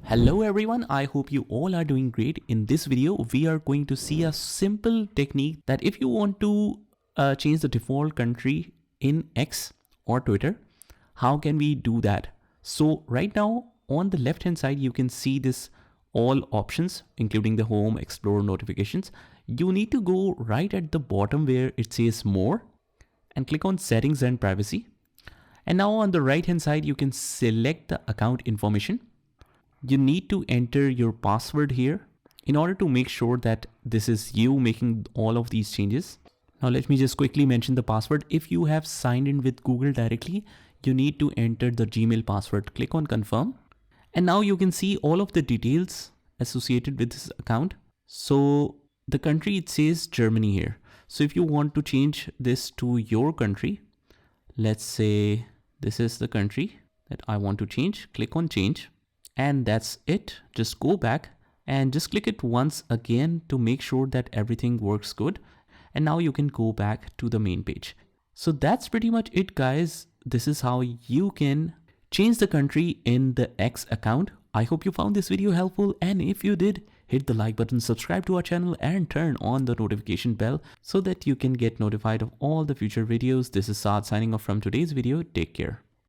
Hello everyone, I hope you all are doing great. In this video, we are going to see a simple technique that if you want to change the default country in X or Twitter, how can we do that? So right now on the left hand side, you can see this all options, including the home, explore, notifications. You need to go right at the bottom where it says more and click on settings and privacy. And now on the right hand side, you can select the account information. You need to enter your password here in order to make sure that this is you making all of these changes. Now let me just quickly mention the password. If you have signed in with Google directly, you need to enter the Gmail password. Click on confirm. And now you can see all of the details associated with this account. So the country, it says Germany here. So if you want to change this to your country, let's say this is the country that I want to change. Click on change. And that's it. Just go back and just click it once again to make sure that everything works good. And now you can go back to the main page. So that's pretty much it, guys. This is how you can change the country in the X account. I hope you found this video helpful, and if you did, hit the like button, subscribe to our channel and turn on the notification bell so that you can get notified of all the future videos. This is Saad signing off from today's video. Take care.